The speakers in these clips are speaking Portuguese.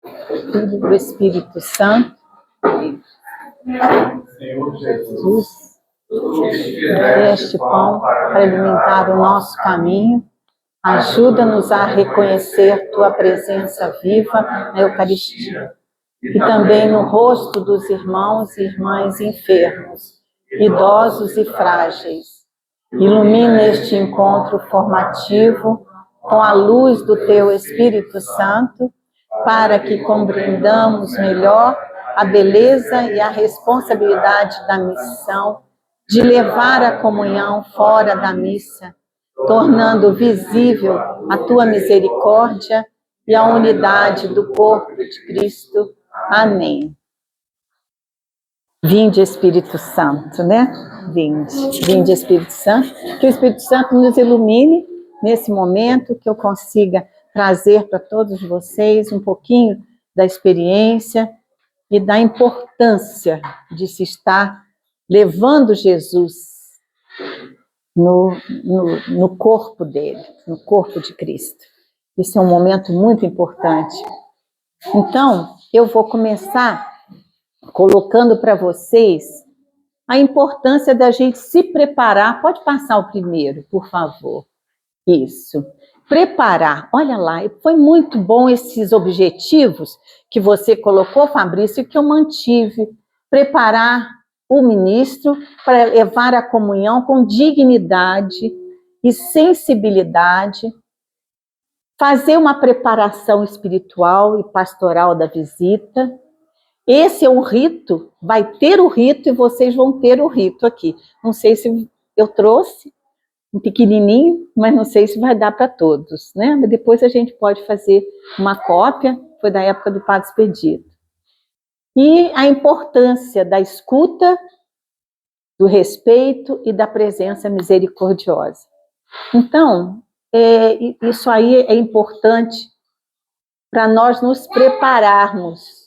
Filho do Espírito Santo. Senhor Jesus, Este pão para alimentar o nosso caminho. Ajuda-nos a reconhecer tua presença viva na Eucaristia e também no rosto dos irmãos e irmãs enfermos, idosos e frágeis. Ilumina este encontro formativo com a luz do teu Espírito Santo, para que compreendamos melhor a beleza e a responsabilidade da missão de levar a comunhão fora da missa, tornando visível a tua misericórdia e a unidade do corpo de Cristo. Amém. Vinde, Espírito Santo, né? Vinde, Espírito Santo. Que o Espírito Santo nos ilumine nesse momento, que eu consiga trazer para todos vocês um pouquinho da experiência e da importância de se estar levando Jesus no corpo dele, no corpo de Cristo. Isso é um momento muito importante. Então, eu vou começar colocando para vocês a importância da gente se preparar. Pode passar o primeiro, por favor. Isso. Preparar. Olha lá, foi muito bom esses objetivos que você colocou, Fabrício, que eu mantive. Preparar o ministro para levar a comunhão com dignidade e sensibilidade, fazer uma preparação espiritual e pastoral da visita. Esse é o rito, vai ter o rito e vocês vão ter o rito aqui. Não sei se eu trouxe um pequenininho, mas não sei se vai dar para todos, né? Mas depois a gente pode fazer uma cópia, foi da época do Padre Expedito. E a importância da escuta, do respeito e da presença misericordiosa. Então, isso aí é importante para nós nos prepararmos.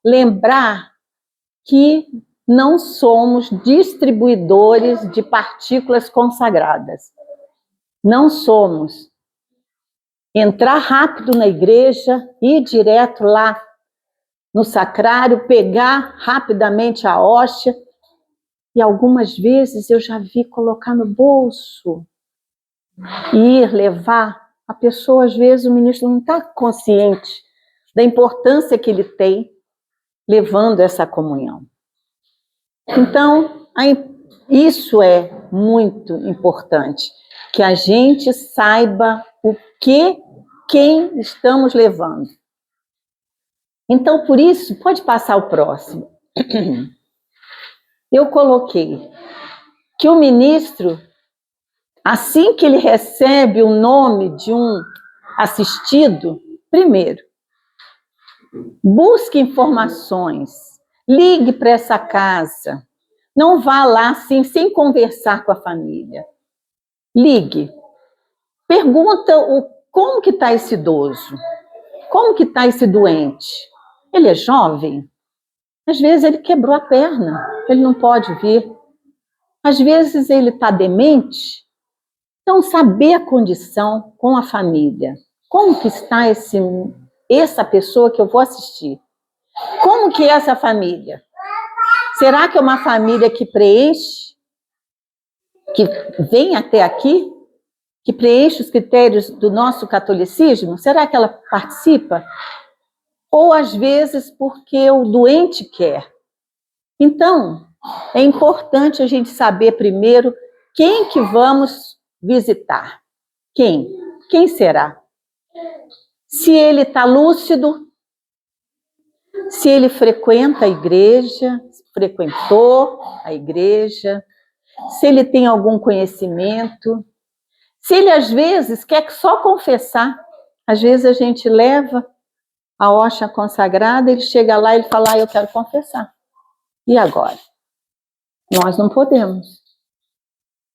Lembrar que não somos distribuidores de partículas consagradas. Não somos. Entrar rápido na igreja, ir direto lá no sacrário, pegar rapidamente a hóstia, e algumas vezes eu já vi colocar no bolso, ir levar. A pessoa, às vezes, o ministro não está consciente da importância que ele tem levando essa comunhão. Então, isso é muito importante, que a gente saiba quem estamos levando. Então, por isso, pode passar o próximo. Eu coloquei que o ministro, assim que ele recebe o nome de um assistido, primeiro, busque informações, ligue para essa casa, não vá lá assim, sem conversar com a família. Ligue, pergunta como que está esse idoso, como que está esse doente. Ele é jovem? Às vezes ele quebrou a perna, ele não pode vir. Às vezes ele está demente. Então, saber a condição com a família. Como que está essa pessoa que eu vou assistir? Como que é essa família? Será que é uma família que preenche, que vem até aqui, que preenche os critérios do nosso catolicismo? Será que ela participa? Ou, às vezes, porque o doente quer. Então, é importante a gente saber primeiro quem que vamos visitar. Quem? Quem será? Se ele está lúcido, se ele frequenta a igreja, frequentou a igreja, se ele tem algum conhecimento, se ele às vezes quer só confessar. Às vezes a gente leva a hóstia consagrada, ele chega lá e ele fala, eu quero confessar. E agora? Nós não podemos.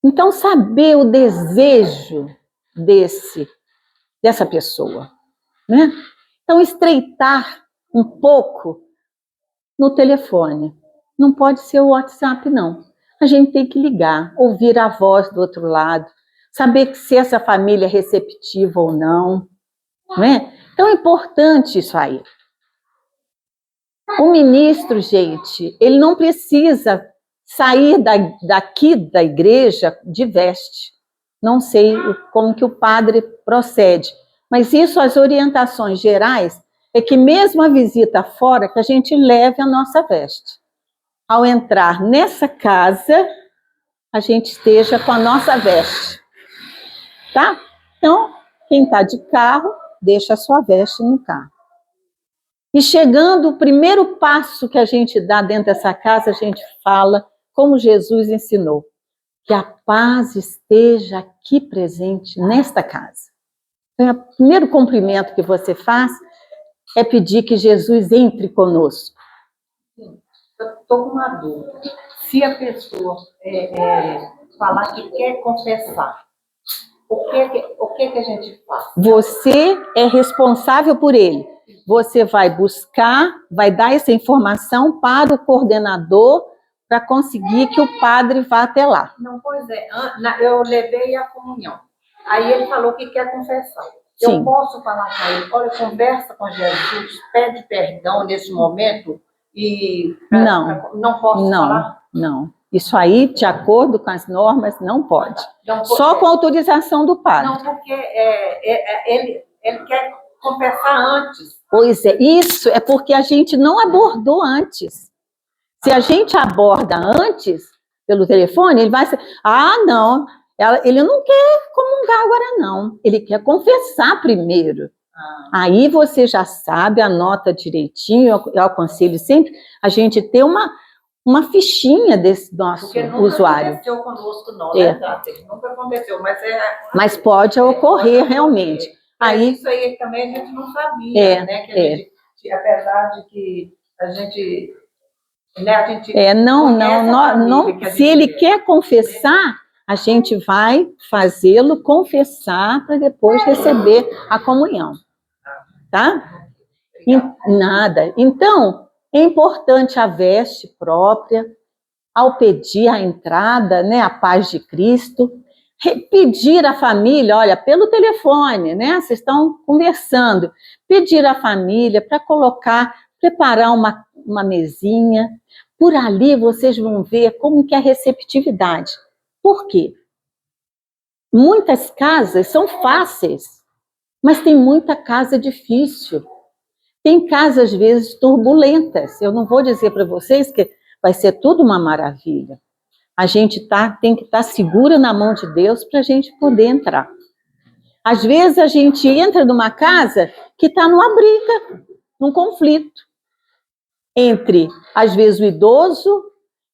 Então, saber o desejo dessa pessoa, né? Então, estreitar um pouco no telefone. Não pode ser o WhatsApp, não. A gente tem que ligar, ouvir a voz do outro lado, saber se essa família é receptiva ou não, não é? Então, é importante isso aí. O ministro, gente, ele não precisa sair daqui da igreja de veste. Não sei como que o padre procede, mas isso, as orientações gerais, é que mesmo a visita fora, que a gente leve a nossa veste. Ao entrar nessa casa, a gente esteja com a nossa veste, tá? Então, quem está de carro, deixa a sua veste no carro. E chegando, o primeiro passo que a gente dá dentro dessa casa, a gente fala como Jesus ensinou, que a paz esteja aqui presente nesta casa. Então, o primeiro cumprimento que você faz é pedir que Jesus entre conosco. Eu estou com uma dúvida. Se a pessoa falar que quer confessar, o que a gente faz? Você é responsável por ele. Você vai buscar, vai dar essa informação para o coordenador para conseguir que o padre vá até lá. Não, pois é. Eu levei a comunhão. Aí ele falou que quer confessar. Sim. Eu posso falar com ele, olha, conversa com Jesus, pede perdão nesse momento e... Não posso falar? Não. Isso aí, de acordo com as normas, não pode. Só com autorização do padre. Não, porque ele quer confessar antes. Pois é, isso é porque a gente não abordou antes. Se a gente aborda antes, pelo telefone, ele vai ser, não, ele não quer comungar agora não, ele quer confessar primeiro. Aí você já sabe, anota direitinho, eu aconselho sempre a gente ter uma fichinha desse nosso usuário. Porque nunca aconteceu conosco não, né? Nunca aconteceu, mas pode ocorrer realmente. Aí, isso aí também a gente não sabia, né? Que a gente, apesar de que a gente... se ele quer confessar, a gente vai fazê-lo confessar para depois receber a comunhão. Tá? Nada. Então, é importante a veste própria, ao pedir a entrada, né, a paz de Cristo, pedir à família, olha, pelo telefone, né, vocês estão conversando, pedir à família para preparar uma mesinha. Por ali vocês vão ver como que é a receptividade. Por quê? Muitas casas são fáceis, mas tem muita casa difícil. Tem casas, às vezes, turbulentas. Eu não vou dizer para vocês que vai ser tudo uma maravilha. A gente tem que estar segura na mão de Deus para a gente poder entrar. Às vezes a gente entra numa casa que está numa briga, num conflito. Entre, às vezes, o idoso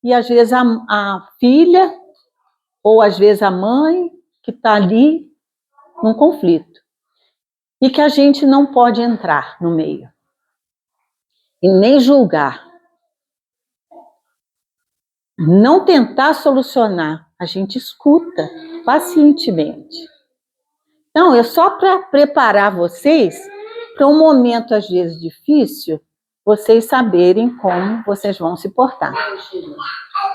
e, às vezes, a filha, ou, às vezes, a mãe, que está ali num conflito. E que a gente não pode entrar no meio. E nem julgar. Não tentar solucionar. A gente escuta pacientemente. Então, é só para preparar vocês para um momento, às vezes, difícil, vocês saberem como vocês vão se portar.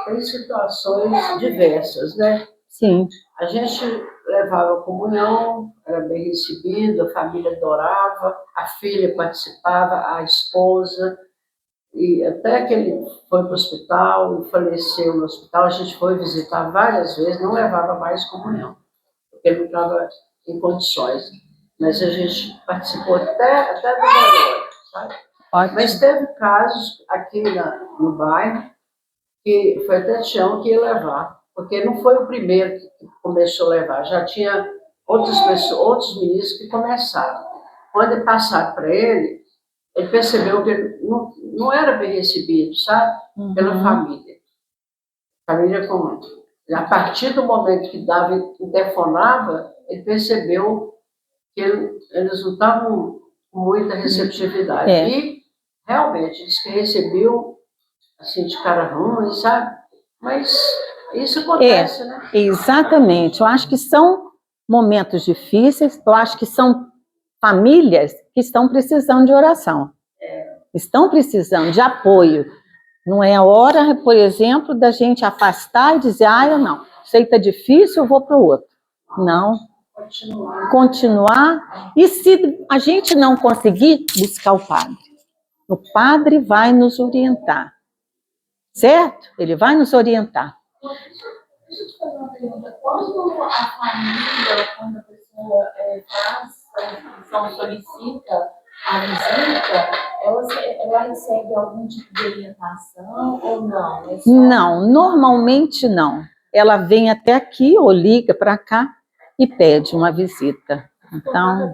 Tem situações diversas, né? Sim. A gente levava a comunhão, era bem recebido, a família adorava, a filha participava, a esposa, e até que ele foi para o hospital e faleceu no hospital, a gente foi visitar várias vezes, não levava mais comunhão, porque ele não estava em condições. Mas a gente participou até do velório, sabe? Ótimo. Mas teve casos aqui no bairro, que foi até Tião que ia levar, porque não foi o primeiro que começou a levar, já tinha outras pessoas, outros ministros que começaram. Quando passaram para ele percebeu que ele não era bem recebido, sabe? Pela família. Família comum. A partir do momento que interfonava, ele percebeu que eles não estavam com muita receptividade. E, realmente, disse que recebeu, assim, de cara ruim, sabe? Mas isso acontece, né? Exatamente. Eu acho que são momentos difíceis, eu acho que são famílias que estão precisando de oração. Estão precisando de apoio. Não é a hora, por exemplo, da gente afastar e dizer, eu não, isso aí está difícil, eu vou para o outro. Não. Continuar. E se a gente não conseguir, buscar o padre. O padre vai nos orientar, certo? Ele vai nos orientar. Deixa eu te fazer uma pergunta. Quando a família, quando a pessoa faz a inscrição, solicita a visita, ela recebe algum tipo de orientação ou não? Não, normalmente não. Ela vem até aqui ou liga para cá e pede uma visita. Então,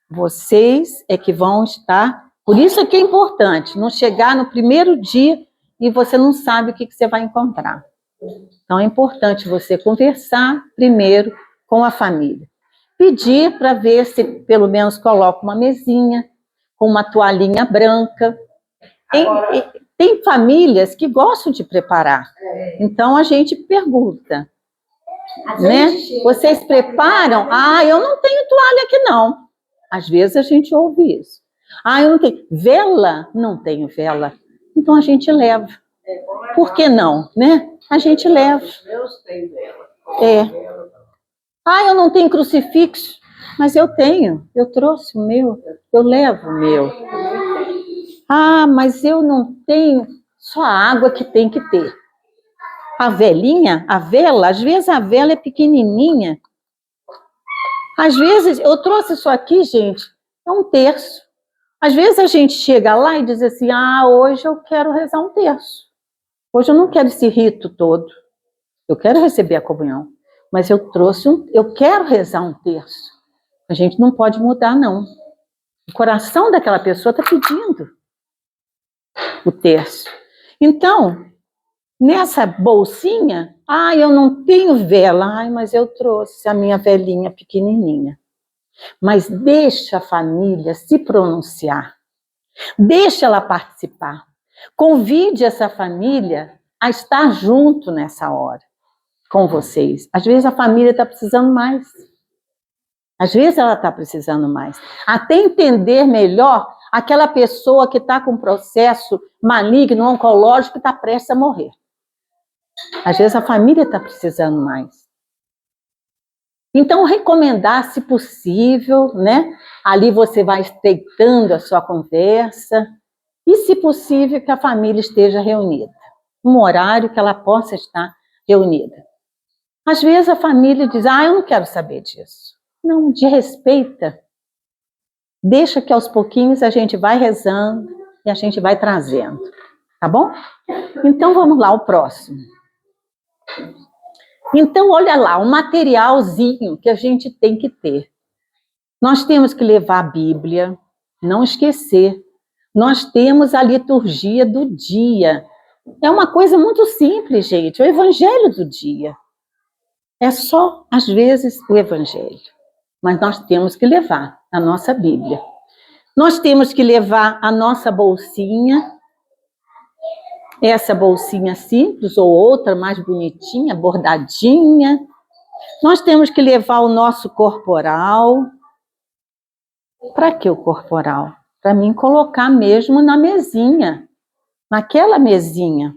vocês é que vão estar. Por isso é que é importante não chegar no primeiro dia e você não sabe o que você vai encontrar. Então é importante você conversar primeiro com a família. Pedir para ver se pelo menos coloca uma mesinha com uma toalhinha branca. Tem famílias que gostam de preparar. Então a gente pergunta, né? Vocês preparam? Ah, eu não tenho toalha aqui não. Às vezes a gente ouve isso. Ah, eu não tenho vela? Não tenho vela. Então a gente leva. Por que não, né? A gente leva. Os meus têm vela. Ah, eu não tenho crucifixo, mas eu tenho. Eu trouxe o meu, eu levo o meu. Ah, mas eu não tenho. Só a água que tem que ter. A velinha, a vela, às vezes a vela é pequenininha. Às vezes, eu trouxe isso aqui, gente, é um terço. Às vezes a gente chega lá e diz assim, ah, hoje eu quero rezar um terço. Hoje eu não quero esse rito todo. Eu quero receber a comunhão. Mas eu quero rezar um terço. A gente não pode mudar, não. O coração daquela pessoa está pedindo o terço. Então, nessa bolsinha, ah, eu não tenho vela, ai, mas eu trouxe a minha velinha pequenininha. Mas deixa a família se pronunciar. Deixa ela participar. Convide essa família a estar junto nessa hora com vocês. Às vezes a família está precisando mais. Às vezes ela está precisando mais. Até entender melhor aquela pessoa que está com um processo maligno, oncológico, que está prestes a morrer. Às vezes a família está precisando mais. Então, recomendar, se possível, né? Ali você vai estreitando a sua conversa. E, se possível, que a família esteja reunida. Um horário que ela possa estar reunida. Às vezes a família diz, ah, eu não quero saber disso. Não, desrespeita. Deixa que aos pouquinhos a gente vai rezando e a gente vai trazendo. Tá bom? Então, vamos lá, o próximo. Então, olha lá, o materialzinho que a gente tem que ter. Nós temos que levar a Bíblia, não esquecer. Nós temos a liturgia do dia. É uma coisa muito simples, gente, o evangelho do dia. É só, às vezes, o evangelho. Mas nós temos que levar a nossa Bíblia. Nós temos que levar a nossa bolsinha, essa bolsinha simples ou outra mais bonitinha, bordadinha. Nós temos que levar o nosso corporal. Para que o corporal? Para mim colocar mesmo na mesinha, naquela mesinha.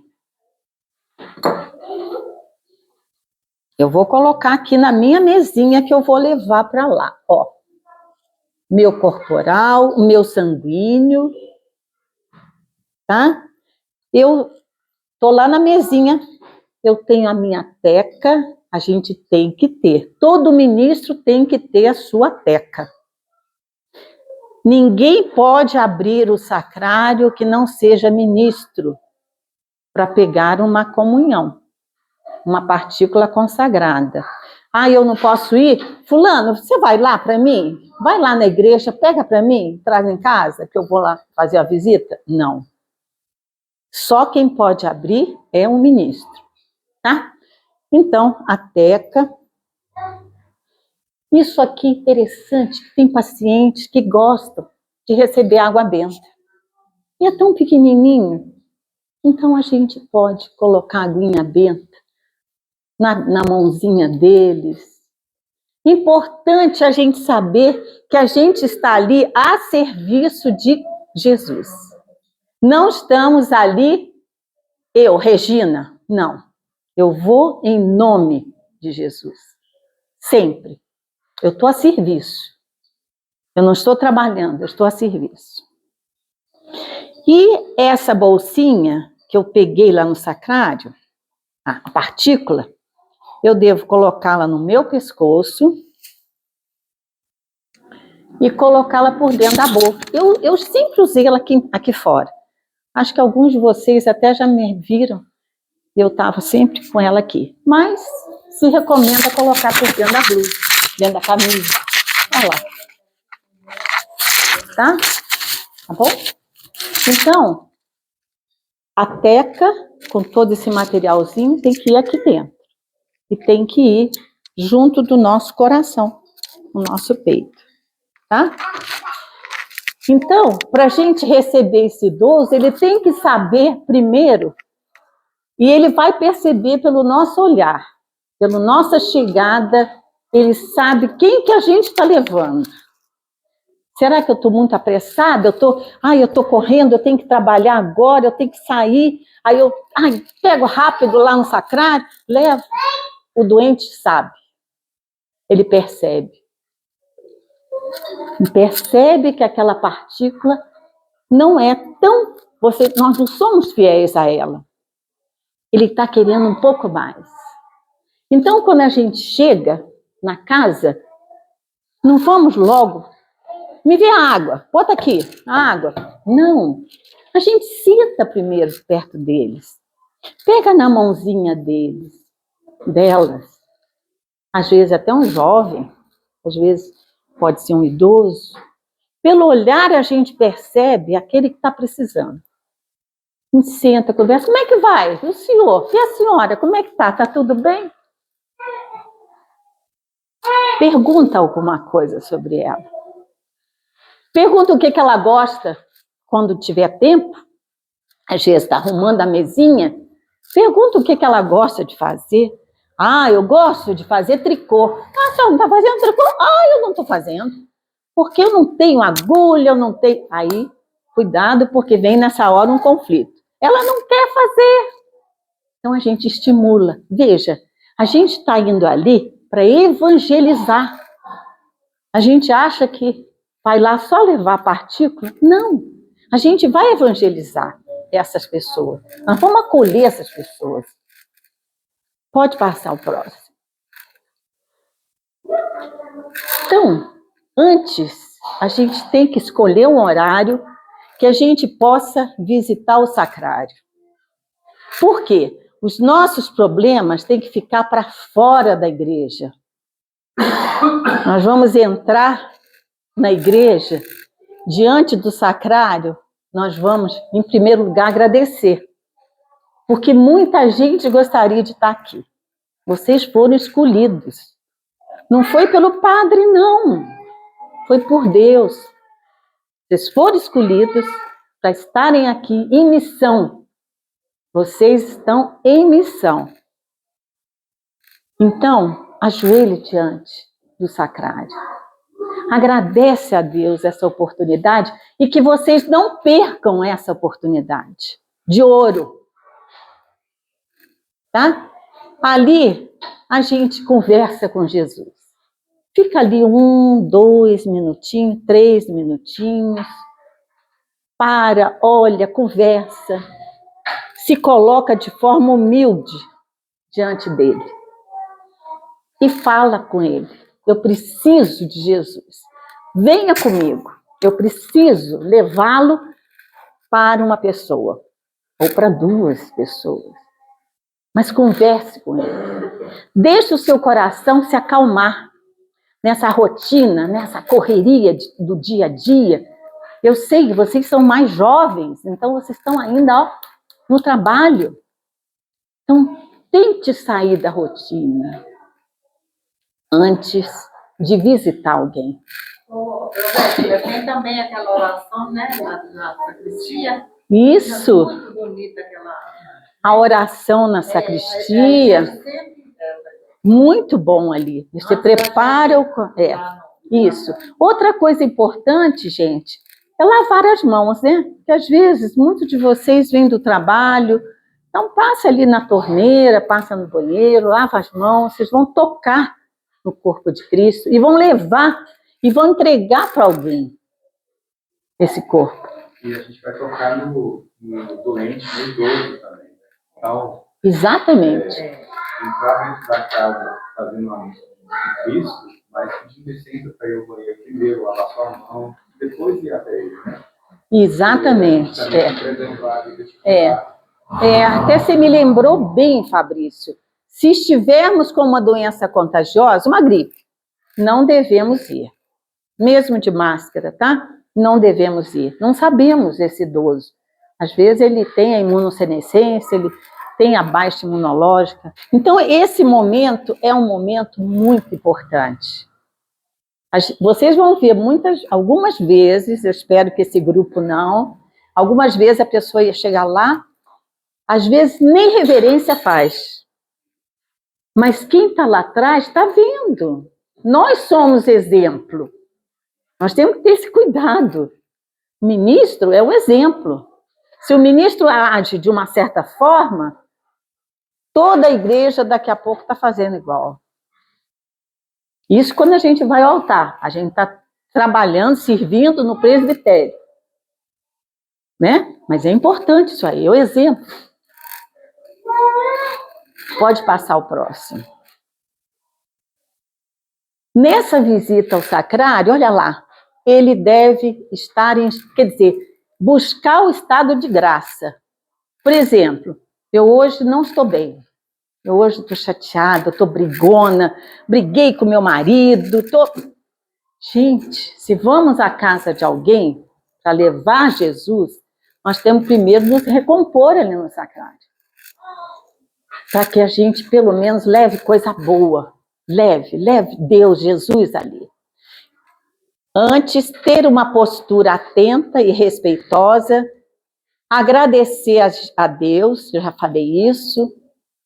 Eu vou colocar aqui na minha mesinha que eu vou levar para lá, ó. Meu corporal, o meu sanguíneo, tá? Eu tô lá na mesinha, eu tenho a minha teca, a gente tem que ter. Todo ministro tem que ter a sua teca. Ninguém pode abrir o sacrário que não seja ministro para pegar uma comunhão, uma partícula consagrada. Ah, eu não posso ir? Fulano, você vai lá para mim? Vai lá na igreja, pega para mim, traz em casa, que eu vou lá fazer a visita? Não. Só quem pode abrir é um ministro, tá? Então, a teca. Isso aqui é interessante, que tem pacientes que gostam de receber água benta. E é tão pequenininho. Então, a gente pode colocar a aguinha benta na mãozinha deles. Importante a gente saber que a gente está ali a serviço de Jesus. Não estamos ali, eu, Regina, não. Eu vou em nome de Jesus. Sempre. Eu estou a serviço. Eu não estou trabalhando, eu estou a serviço. E essa bolsinha que eu peguei lá no sacrário, a partícula, eu devo colocá-la no meu pescoço e colocá-la por dentro da boca. Eu sempre usei ela aqui fora. Acho que alguns de vocês até já me viram. Eu estava sempre com ela aqui. Mas se recomenda colocar por dentro da blusa, dentro da camisa. Olha lá. Tá? Tá bom? Então, a teca, com todo esse materialzinho, tem que ir aqui dentro. E tem que ir junto do nosso coração, no nosso peito. Tá? Então, para a gente receber esse idoso, ele tem que saber primeiro, e ele vai perceber pelo nosso olhar, pela nossa chegada, ele sabe quem que a gente está levando. Será que eu estou muito apressada? Eu estou correndo, eu tenho que trabalhar agora, eu tenho que sair, aí eu pego rápido lá no sacrário, levo. O doente sabe, ele percebe. Percebe que aquela partícula não é tão... nós não somos fiéis a ela. Ele está querendo um pouco mais. Então, quando a gente chega na casa, não vamos logo... Me vê a água, bota aqui, a água. Não, a gente senta primeiro perto deles. Pega na mãozinha delas. Às vezes até um jovem, às vezes pode ser um idoso. Pelo olhar a gente percebe aquele que está precisando. A gente senta, conversa, como é que vai? E o senhor? E a senhora, como é que está? Está tudo bem? Pergunta alguma coisa sobre ela. Pergunta o que ela gosta quando tiver tempo. Às vezes está arrumando a mesinha. Pergunta o que ela gosta de fazer. Eu gosto de fazer tricô. A senhora não está fazendo tricô? Eu não estou fazendo. Porque eu não tenho agulha, eu não tenho... Aí, cuidado, porque vem nessa hora um conflito. Ela não quer fazer. Então a gente estimula. Veja, a gente está indo ali para evangelizar. A gente acha que vai lá só levar partícula? Não. A gente vai evangelizar essas pessoas. Nós vamos acolher essas pessoas. Pode passar o próximo. Então, antes, a gente tem que escolher um horário que a gente possa visitar o sacrário. Por quê? Os nossos problemas têm que ficar para fora da igreja. Nós vamos entrar na igreja, diante do sacrário, nós vamos, em primeiro lugar, agradecer. Porque muita gente gostaria de estar aqui. Vocês foram escolhidos. Não foi pelo padre, não. Foi por Deus. Vocês foram escolhidos para estarem aqui em missão. Vocês estão em missão. Então, ajoelhe diante do sacrário. Agradece a Deus essa oportunidade e que vocês não percam essa oportunidade de ouro. Tá? Ali, a gente conversa com Jesus. Fica ali 1, 2 minutinhos, 3 minutinhos. Para, olha, conversa. Se coloca de forma humilde diante dele. E fala com ele. Eu preciso de Jesus. Venha comigo. Eu preciso levá-lo para uma pessoa. Ou para 2 pessoas. Mas converse com ele. Deixe o seu coração se acalmar. Nessa rotina, nessa correria do dia a dia. Eu sei que vocês são mais jovens, então vocês estão ainda no trabalho. Então, tente sair da rotina antes de visitar alguém. Tem também aquela oração, né, na sacristia. Isso. Muito bonita aquela... A oração na sacristia. Muito bom ali. Você prepara o... Isso. Outra coisa importante, gente, é lavar as mãos, né? Porque às vezes, muitos de vocês vêm do trabalho, então passa ali na torneira, passa no banheiro, lava as mãos, vocês vão tocar no corpo de Cristo e vão levar e vão entregar para alguém esse corpo. E a gente vai tocar no doente, no idoso também. Né? Então, Exatamente. entrar dentro da casa fazendo uma missa de Cristo, mas pedindo licença para ir ao banheiro primeiro, lavar sua mão, depois ir até ele. Né? Exatamente. Preservar a vida de Até você me lembrou bem, Fabrício. Se estivermos com uma doença contagiosa, uma gripe, não devemos ir. Mesmo de máscara, tá? Não devemos ir. Não sabemos esse idoso. Às vezes ele tem a imunossenescência, ele tem a baixa imunológica. Então, esse momento é um momento muito importante. Vocês vão ver algumas vezes, eu espero que esse grupo não, algumas vezes a pessoa ia chegar lá, às vezes nem reverência faz. Mas quem está lá atrás está vendo. Nós somos exemplo. Nós temos que ter esse cuidado. O ministro é o exemplo. Se o ministro age de uma certa forma, toda a igreja daqui a pouco está fazendo igual. Isso quando a gente vai ao altar. A gente está trabalhando, servindo no presbitério. Né? Mas é importante isso aí, é o exemplo. Pode passar o próximo. Nessa visita ao sacrário, olha lá, ele deve estar buscar o estado de graça. Por exemplo, eu hoje não estou bem. Eu hoje estou chateada, estou brigona, briguei com meu marido. Gente, se vamos à casa de alguém para levar Jesus, nós temos primeiro nos recompor ali no sacrário. Para que a gente, pelo menos, leve coisa boa. Leve Deus, Jesus ali. Antes, ter uma postura atenta e respeitosa, agradecer a Deus, eu já falei isso,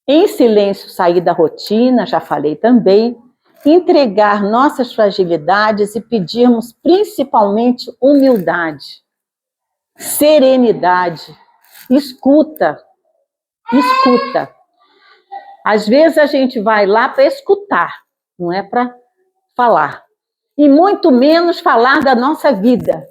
em silêncio sair da rotina, já falei também, entregar nossas fragilidades e pedirmos principalmente humildade, serenidade, escuta. Às vezes a gente vai lá para escutar, não é para falar. E muito menos falar da nossa vida.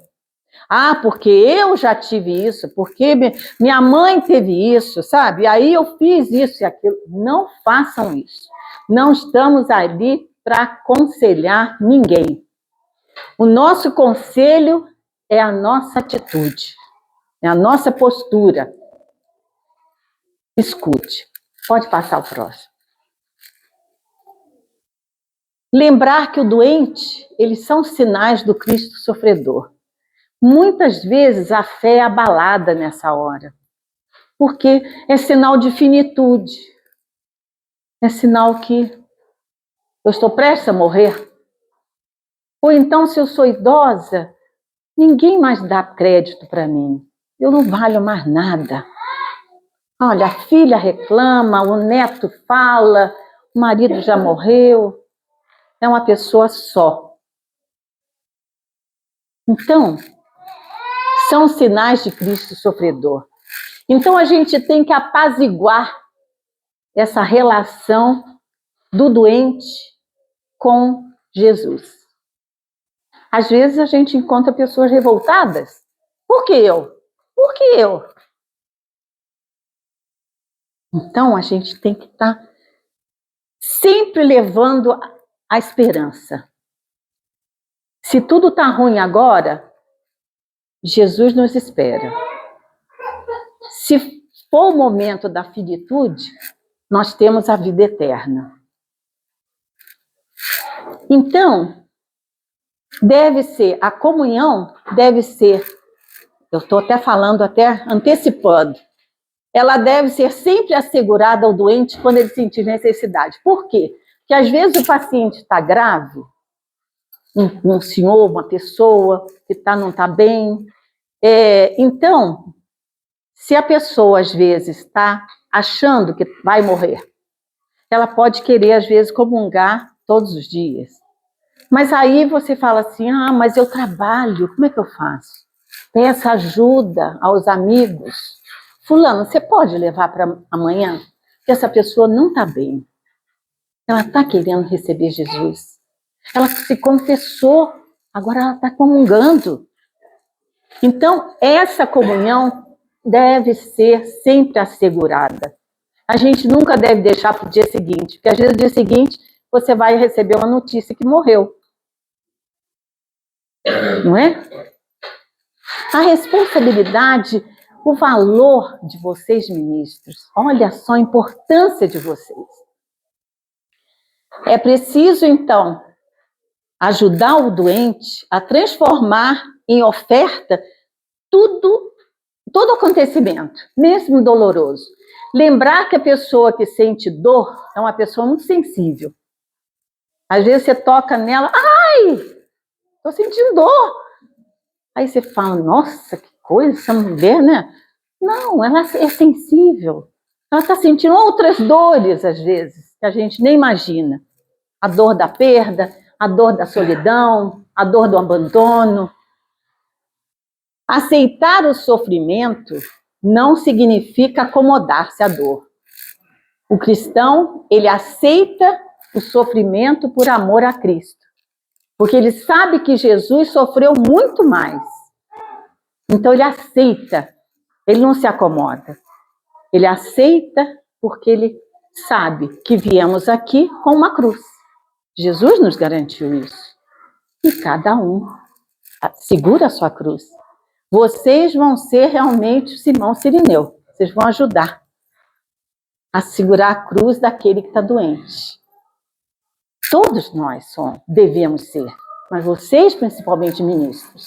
Ah, porque eu já tive isso, porque minha mãe teve isso, sabe? Aí eu fiz isso e aquilo. Não façam isso. Não estamos ali para aconselhar ninguém. O nosso conselho é a nossa atitude, é a nossa postura. Escute. Pode passar o próximo. Lembrar que o doente, eles são sinais do Cristo sofredor. Muitas vezes a fé é abalada nessa hora, porque é sinal de finitude, é sinal que eu estou prestes a morrer. Ou então, se eu sou idosa, ninguém mais dá crédito para mim, eu não valho mais nada. Olha, a filha reclama, o neto fala, o marido já morreu, é uma pessoa só. Então, são sinais de Cristo sofredor. Então, a gente tem que apaziguar essa relação do doente com Jesus. Às vezes, a gente encontra pessoas revoltadas. Por que eu? Por que eu? Então, a gente tem que estar sempre levando a esperança. Se tudo está ruim agora, Jesus nos espera. Se for o momento da finitude, nós temos a vida eterna. Então, a comunhão deve ser, eu estou até falando, até antecipando, ela deve ser sempre assegurada ao doente quando ele sentir necessidade. Por quê? Porque às vezes o paciente está grave, um senhor, uma pessoa que não está bem. Então, se a pessoa às vezes está achando que vai morrer, ela pode querer às vezes comungar todos os dias. Mas aí você fala assim, mas eu trabalho, como é que eu faço? Peça ajuda aos amigos. Fulano, você pode levar para amanhã? Porque essa pessoa não está bem. Ela está querendo receber Jesus. Ela se confessou, agora ela está comungando. Então, essa comunhão deve ser sempre assegurada. A gente nunca deve deixar para o dia seguinte, porque às vezes no dia seguinte você vai receber uma notícia que morreu. Não é? A responsabilidade, o valor de vocês, ministros, olha só a importância de vocês. É preciso, então, ajudar o doente a transformar em oferta todo acontecimento, mesmo doloroso. Lembrar que a pessoa que sente dor é uma pessoa muito sensível. Às vezes você toca nela, ai, estou sentindo dor. Aí você fala, nossa, que coisa, essa mulher, né? Não, ela é sensível. Ela está sentindo outras dores, às vezes, que a gente nem imagina. A dor da perda, a dor da solidão, a dor do abandono. Aceitar o sofrimento não significa acomodar-se à dor. O cristão, ele aceita o sofrimento por amor a Cristo. Porque ele sabe que Jesus sofreu muito mais. Então ele aceita, ele não se acomoda. Ele aceita porque ele sabe que viemos aqui com uma cruz. Jesus nos garantiu isso. E cada um segura a sua cruz. Vocês vão ser realmente o Simão Cirineu. Vocês vão ajudar a segurar a cruz daquele que está doente. Todos nós devemos ser, mas vocês, principalmente ministros.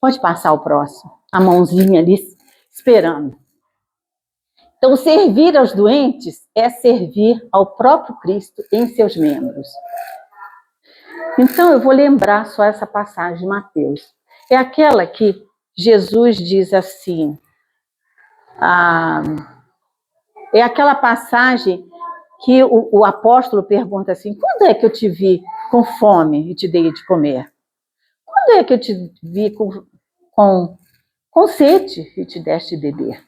Pode passar o próximo, a mãozinha ali esperando. Então, servir aos doentes é servir ao próprio Cristo em seus membros. Então, eu vou lembrar só essa passagem de Mateus. É aquela que Jesus diz assim, é aquela passagem que o apóstolo pergunta assim, quando é que eu te vi com fome e te dei de comer? Quando é que eu te vi com sede e te deste de beber?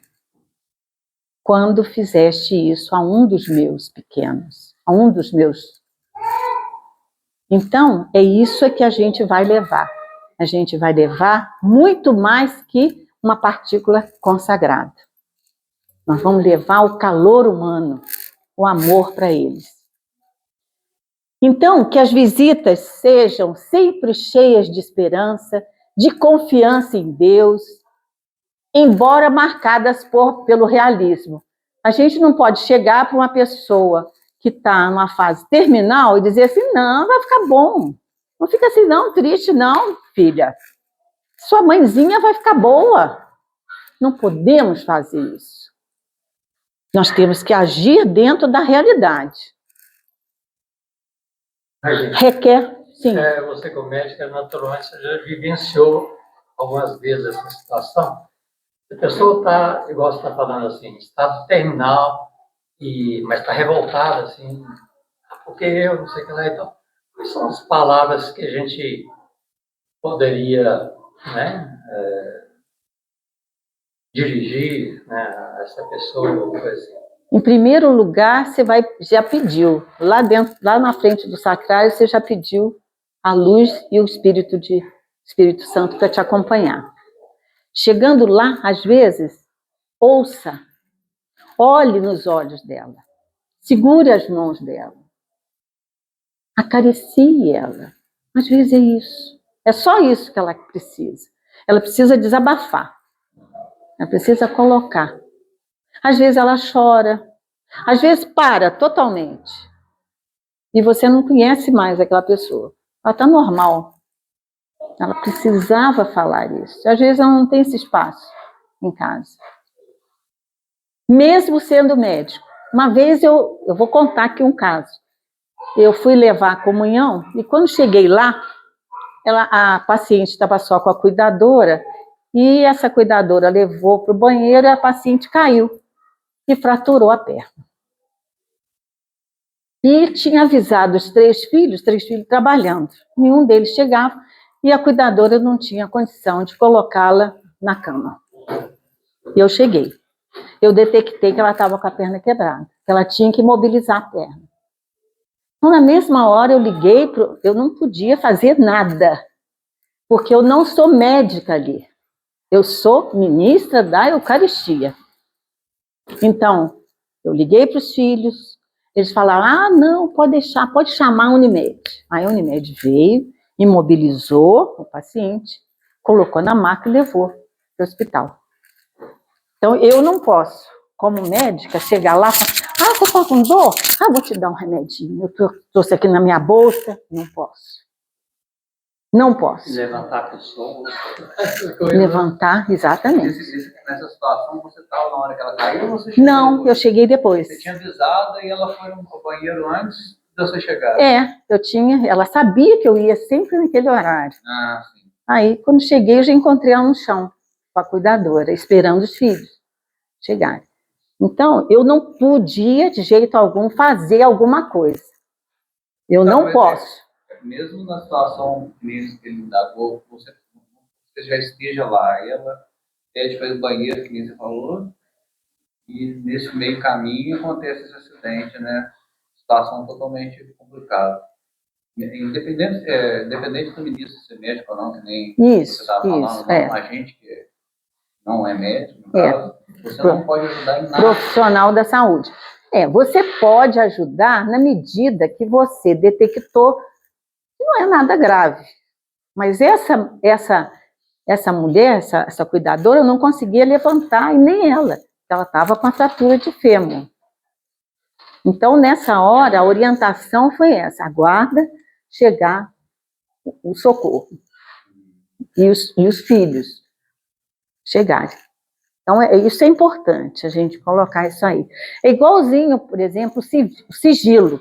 Quando fizeste isso a um dos meus pequenos, a um dos meus. Então, é isso que a gente vai levar. A gente vai levar muito mais que uma partícula consagrada. Nós vamos levar o calor humano, o amor para eles. Então, que as visitas sejam sempre cheias de esperança, de confiança em Deus, embora marcadas pelo realismo. A gente não pode chegar para uma pessoa que está numa fase terminal e dizer assim, não, vai ficar bom. Não fica assim, não, triste, não, filha. Sua mãezinha vai ficar boa. Não podemos fazer isso. Nós temos que agir dentro da realidade. Requer, sim. Você como médica, naturalmente, você já vivenciou algumas vezes essa situação. A pessoa está, igual você está falando assim, estado terminal, mas está revoltada, assim, porque eu não sei o que lá e tal. Quais são as palavras que a gente poderia, né, dirigir, né, a essa pessoa, alguma coisa assim? Em primeiro lugar, você já pediu, lá dentro, lá na frente do sacrário, você já pediu a luz e o Espírito Santo para te acompanhar. Chegando lá, às vezes, ouça, olhe nos olhos dela, segure as mãos dela, acaricie ela. Às vezes é isso, é só isso que ela precisa. Ela precisa desabafar, ela precisa colocar. Às vezes ela chora, às vezes para totalmente. E você não conhece mais aquela pessoa. Ela está normal. Ela precisava falar isso. Às vezes ela não tem esse espaço em casa. Mesmo sendo médico. Uma vez eu vou contar aqui um caso. Eu fui levar a comunhão e quando cheguei lá, a paciente estava só com a cuidadora e essa cuidadora levou para o banheiro e a paciente caiu e fraturou a perna. E tinha avisado os três filhos trabalhando. Nenhum deles chegava e a cuidadora não tinha condição de colocá-la na cama. E eu cheguei. Eu detectei que ela estava com a perna quebrada, que ela tinha que mobilizar a perna. Então, na mesma hora, eu liguei, eu não podia fazer nada, porque eu não sou médica ali. Eu sou ministra da Eucaristia. Então, eu liguei para os filhos, eles falaram, não, pode deixar, pode chamar a Unimed. Aí a Unimed veio, imobilizou o paciente, colocou na maca e levou para o hospital. Então, eu não posso, como médica, chegar lá e falar, você está com dor? Vou te dar um remedinho, eu trouxe aqui na minha bolsa. Não posso. Não posso. Levantar a pessoa. Levantar, exatamente. Nessa situação, você estava na hora que ela caiu ou você chegou Não, depois? eu cheguei depois. Você tinha avisado e ela foi no banheiro antes de você chegar? Ela sabia que eu ia sempre naquele horário. Ah, sim. Aí, quando cheguei, eu já encontrei ela no chão, com a cuidadora, esperando os filhos chegarem. Então, eu não podia, de jeito algum, fazer alguma coisa. Eu não posso. Mesmo na situação mesmo que ele indagou, você já esteja lá, e ela pede para ir no banheiro, que nem você falou, e nesse meio caminho acontece esse acidente, né? Situação totalmente complicada. Independente do ministro ser médico ou não, que nem você estava falando, a gente que não é médico, no caso, você não pode ajudar em nada. Profissional da saúde. Você pode ajudar na medida que você detectou que não é nada grave. Mas essa mulher, essa cuidadora, eu não conseguia levantar, e nem ela. Ela estava com a fratura de fêmur. Então, nessa hora, a orientação foi essa: aguarda chegar o socorro. E os filhos chegarem. Então, isso é importante, a gente colocar isso aí. É igualzinho, por exemplo, o sigilo.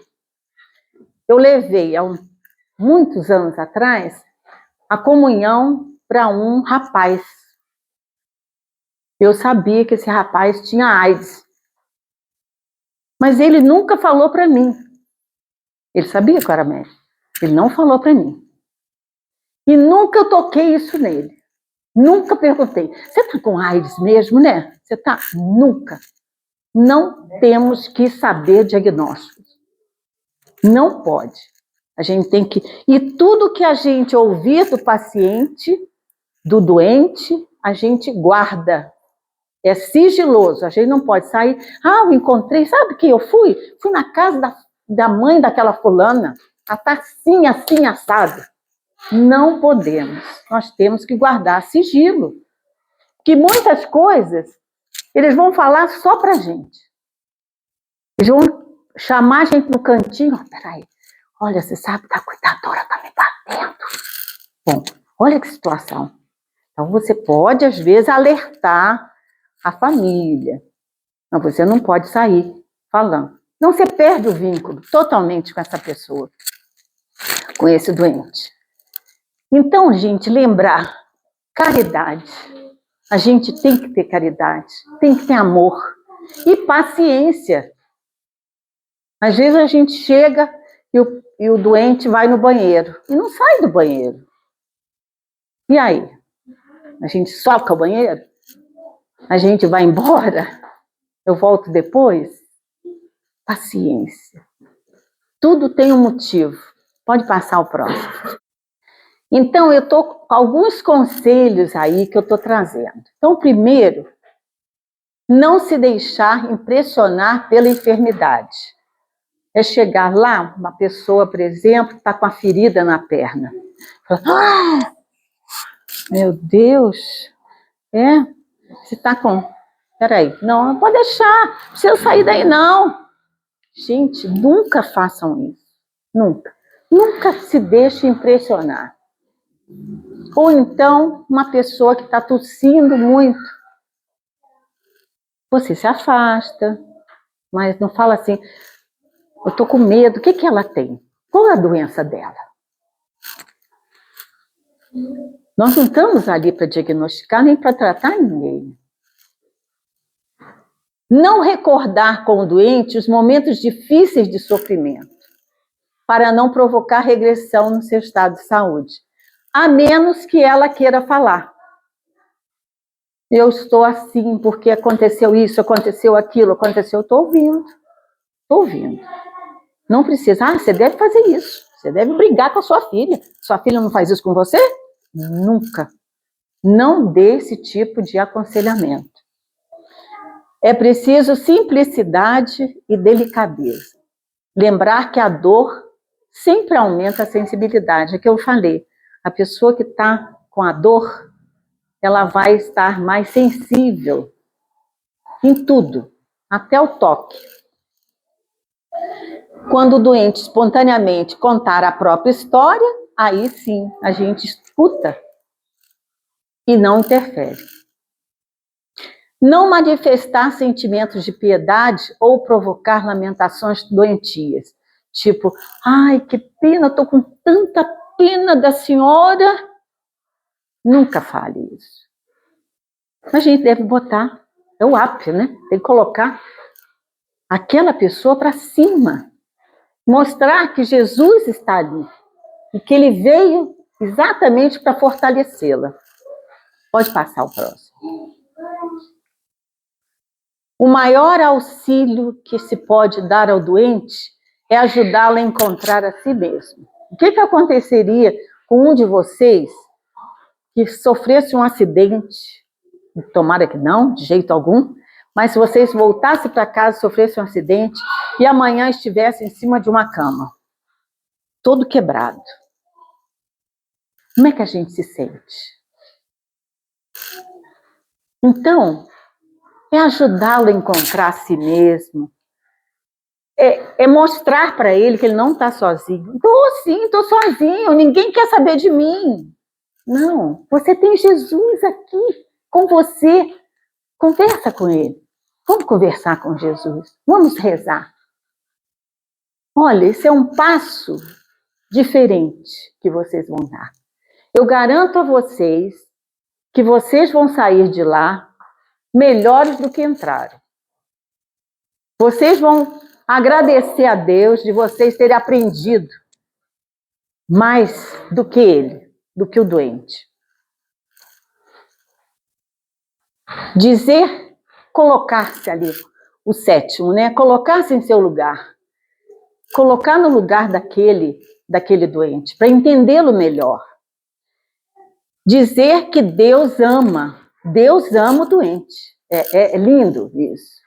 Eu levei, há muitos anos atrás, a comunhão para um rapaz. Eu sabia que esse rapaz tinha AIDS. Mas ele nunca falou para mim. Ele sabia que eu era médico. Ele não falou para mim. E nunca eu toquei isso nele. Nunca perguntei, você está com AIDS mesmo, né? Você está? Nunca. Não temos que saber diagnósticos. Não pode. A gente tem que... E tudo que a gente ouvir do paciente, do doente, a gente guarda. É sigiloso. A gente não pode sair. Eu encontrei, sabe que eu fui? Fui na casa da mãe daquela fulana. Ela está assim, assim, assado. Não podemos. Nós temos que guardar sigilo. Porque muitas coisas, eles vão falar só pra gente. Eles vão chamar a gente no cantinho. Peraí, olha, você sabe que a cuidadora está me batendo. Bom, olha que situação. Então, você pode, às vezes, alertar a família. Mas você não pode sair falando. Não, você perde o vínculo totalmente com essa pessoa, com esse doente. Então, gente, lembrar, caridade. A gente tem que ter caridade, tem que ter amor e paciência. Às vezes a gente chega e o doente vai no banheiro e não sai do banheiro. E aí? A gente soca o banheiro? A gente vai embora? Eu volto depois? Paciência. Tudo tem um motivo. Pode passar o próximo. Então, eu estou com alguns conselhos aí que eu estou trazendo. Então, primeiro, não se deixar impressionar pela enfermidade. É chegar lá, uma pessoa, por exemplo, está com a ferida na perna. Fala, meu Deus, você está com... Peraí, não pode deixar, não precisa sair daí não. Gente, nunca façam isso, nunca. Nunca se deixe impressionar. Ou então, uma pessoa que está tossindo muito, você se afasta, mas não fala assim, eu estou com medo, o que ela tem? Qual é a doença dela? Nós não estamos ali para diagnosticar nem para tratar ninguém. Não recordar com o doente os momentos difíceis de sofrimento, para não provocar regressão no seu estado de saúde. A menos que ela queira falar. Eu estou assim porque aconteceu isso, aconteceu aquilo, aconteceu... Estou ouvindo. Não precisa, você deve fazer isso, você deve brigar com a sua filha. Sua filha não faz isso com você? Nunca. Não dê esse tipo de aconselhamento. É preciso simplicidade e delicadeza. Lembrar que a dor sempre aumenta a sensibilidade. É que eu falei, a pessoa que está com a dor, ela vai estar mais sensível em tudo, até o toque. Quando o doente espontaneamente contar a própria história, aí sim a gente escuta e não interfere. Não manifestar sentimentos de piedade ou provocar lamentações doentias. Tipo, ai, que pena, estou com tanta pena da senhora. Nunca fale isso. A gente deve botar, é o ápice, né? Tem que colocar aquela pessoa para cima. Mostrar que Jesus está ali e que ele veio exatamente para fortalecê-la. Pode passar o próximo. O maior auxílio que se pode dar ao doente é ajudá-lo a encontrar a si mesmo. O que aconteceria com um de vocês que sofresse um acidente? Tomara que não, de jeito algum. Mas se vocês voltassem para casa, sofressem um acidente e amanhã estivessem em cima de uma cama, todo quebrado, como é que a gente se sente? Então, é ajudá-lo a encontrar a si mesmo, é mostrar para ele que ele não está sozinho. Estou sozinho, ninguém quer saber de mim. Não, você tem Jesus aqui com você. Conversa com ele. Vamos conversar com Jesus. Vamos rezar. Olha, esse é um passo diferente que vocês vão dar. Eu garanto a vocês que vocês vão sair de lá melhores do que entraram. Vocês vão agradecer a Deus de vocês terem aprendido mais do que ele, do que o doente. Dizer, colocar-se ali, o sétimo, né? Colocar-se em seu lugar. Colocar no lugar daquele doente, para entendê-lo melhor. Dizer que Deus ama o doente. É lindo isso.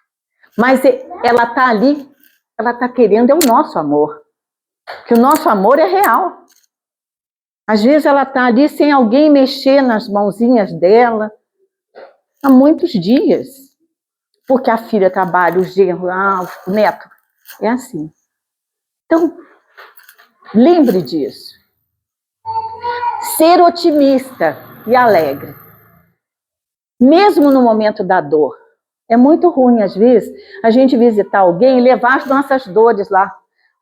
Mas ela está ali, ela está querendo o nosso amor. Que o nosso amor é real. Às vezes ela está ali sem alguém mexer nas mãozinhas dela, há muitos dias. Porque a filha trabalha, o genro, o neto. É assim. Então, lembre disso. Ser otimista e alegre. Mesmo no momento da dor. É muito ruim, às vezes, a gente visitar alguém e levar as nossas dores lá.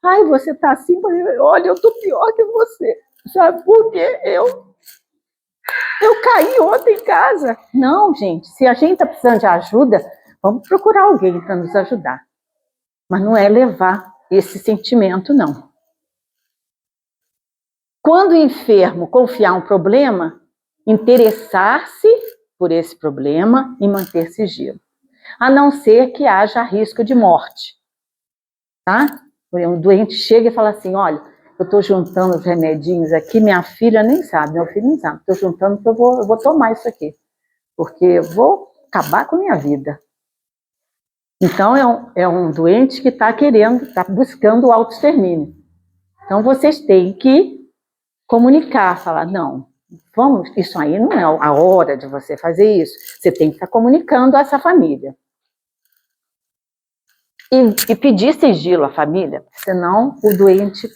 Ai, você está assim, olha, eu estou pior que você. Sabe por quê? Eu caí ontem em casa. Não, gente, se a gente está precisando de ajuda, vamos procurar alguém para nos ajudar. Mas não é levar esse sentimento, não. Quando o enfermo confiar um problema, interessar-se por esse problema e manter sigilo. A não ser que haja risco de morte. Tá? O doente chega e fala assim, olha, eu estou juntando os remedinhos aqui, minha filha nem sabe, meu filho nem sabe, estou juntando porque eu vou tomar isso aqui, porque eu vou acabar com a minha vida. Então, é um doente que está buscando o autoextermínio. Então, vocês têm que comunicar, falar, não, isso aí não é a hora de você fazer isso. Você tem que estar comunicando a essa família. E pedir sigilo à família, senão o doente,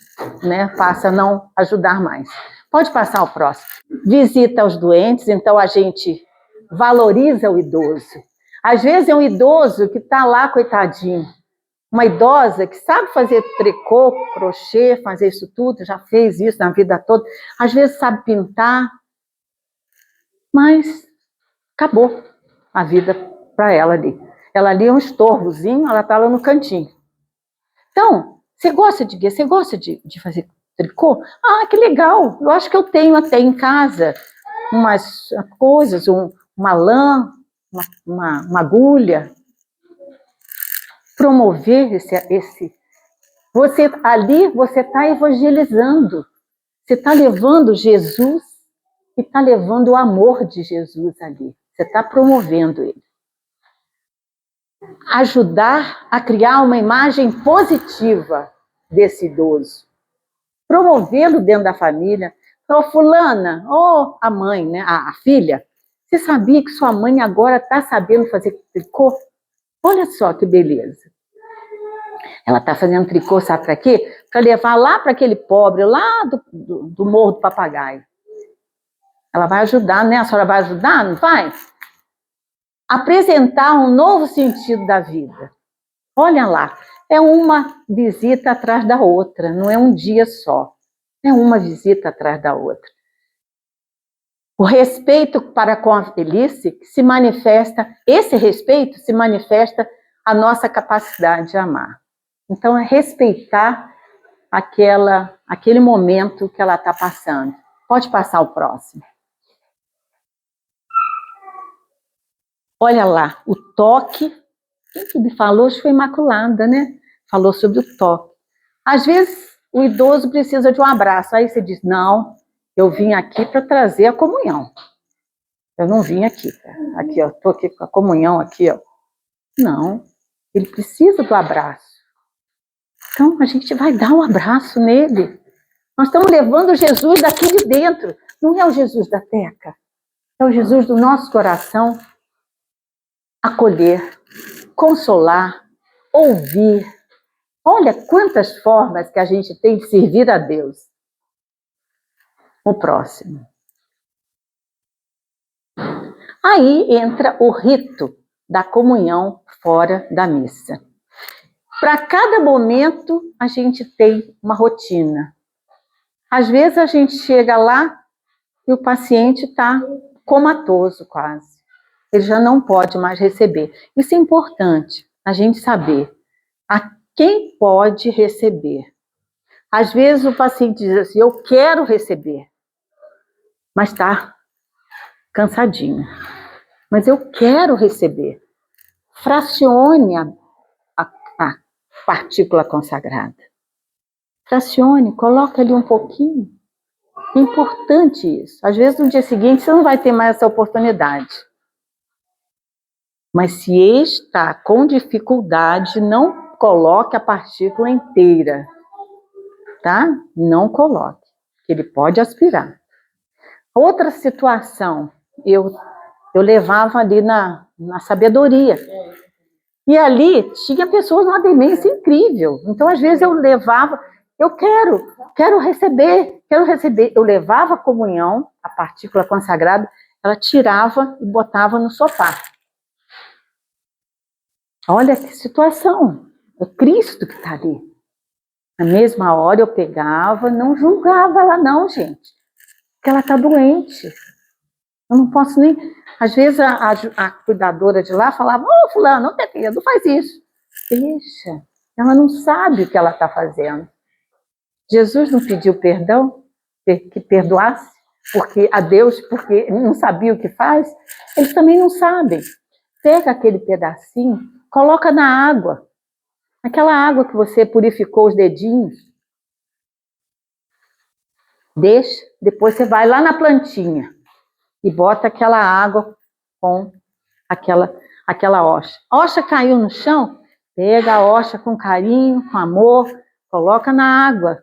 né, passa a não ajudar mais. Pode passar o próximo. Visita aos doentes, então a gente valoriza o idoso. Às vezes é um idoso que está lá, coitadinho. Uma idosa que sabe fazer tricô, crochê, fazer isso tudo, já fez isso na vida toda. Às vezes sabe pintar, mas acabou a vida para ela ali. Ela ali é um estorvozinho, ela está lá no cantinho. Então, você gosta de quê? Você gosta de fazer tricô? Ah, que legal! Eu acho que eu tenho até em casa umas coisas, uma lã, uma agulha. Promover esse. Você está evangelizando. Você está levando Jesus e está levando o amor de Jesus ali. Você está promovendo ele. Ajudar a criar uma imagem positiva desse idoso. Promovê-lo dentro da família. Ô, fulana, ô, a mãe, né, a filha, você sabia que sua mãe agora está sabendo fazer tricô? Olha só que beleza. Ela está fazendo tricô, sabe para quê? Para levar lá para aquele pobre, lá do Morro do Papagaio. Ela vai ajudar, né? A senhora vai ajudar, não vai? Apresentar um novo sentido da vida. Olha lá, é uma visita atrás da outra, não é um dia só. É uma visita atrás da outra. O respeito para com a velhice se manifesta, esse respeito se manifesta a nossa capacidade de amar. Então, é respeitar aquele momento que ela está passando. Pode passar o próximo. Olha lá, o toque. Quem que me falou? Acho que foi Imaculada, né? Falou sobre o toque. Às vezes, o idoso precisa de um abraço. Aí você diz, não, eu vim aqui para trazer a comunhão. Eu não vim aqui. Aqui, ó, estou aqui com a comunhão aqui, ó. Não, ele precisa do abraço. Então, a gente vai dar um abraço nele. Nós estamos levando Jesus daqui de dentro. Não é o Jesus da Teca. É o Jesus do nosso coração. Acolher, consolar, ouvir. Olha quantas formas que a gente tem de servir a Deus. O próximo. Aí entra o rito da comunhão fora da missa. Para cada momento, a gente tem uma rotina. Às vezes, a gente chega lá e o paciente está comatoso quase. Ele já não pode mais receber. Isso é importante, a gente saber a quem pode receber. Às vezes, o paciente diz assim, eu quero receber, mas está cansadinho. Mas eu quero receber. Fracione a partícula consagrada. Fracione, coloca ali um pouquinho. É importante isso. Às vezes, no dia seguinte, você não vai ter mais essa oportunidade. Mas se está com dificuldade, não coloque a partícula inteira. Tá? Não coloque, que ele pode aspirar. Outra situação, eu levava ali na sabedoria. E ali tinha pessoas numa demência incrível. Então, às vezes, eu levava, eu quero receber. Eu levava a comunhão, a partícula consagrada, ela tirava e botava no sofá. Olha que situação. É Cristo que está ali. Na mesma hora eu pegava, não julgava ela não, gente. Porque ela está doente. Eu não posso nem... Às vezes a cuidadora de lá falava, ô fulano, não faz isso. Deixa. Ela não sabe o que ela está fazendo. Jesus não pediu perdão, que perdoasse, porque a Deus, porque não sabia o que faz. Eles também não sabem. Pega aquele pedacinho, coloca na água. Aquela água que você purificou os dedinhos. Deixa, depois você vai lá na plantinha e bota aquela água com aquela hoxa. A hoxa caiu no chão, pega a hoxa com carinho, com amor, coloca na água,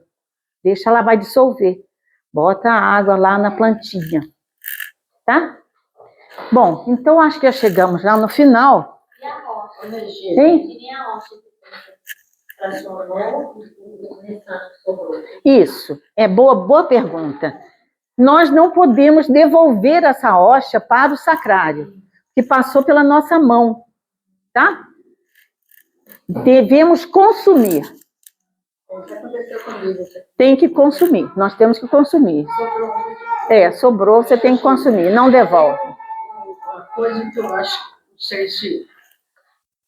deixa ela vai dissolver. Bota a água lá na plantinha, tá? Bom, então acho que já chegamos lá no final. E a rocha? Hein? E a rocha que transformou nesse ano que sobrou? Isso, é boa pergunta. Nós não podemos devolver essa hoxa para o sacrário, que passou pela nossa mão, tá? Devemos consumir. O que aconteceu comigo? Tem que consumir, nós temos que consumir. Sobrou, você tem que consumir, não devolve. Uma coisa que eu acho, não sei se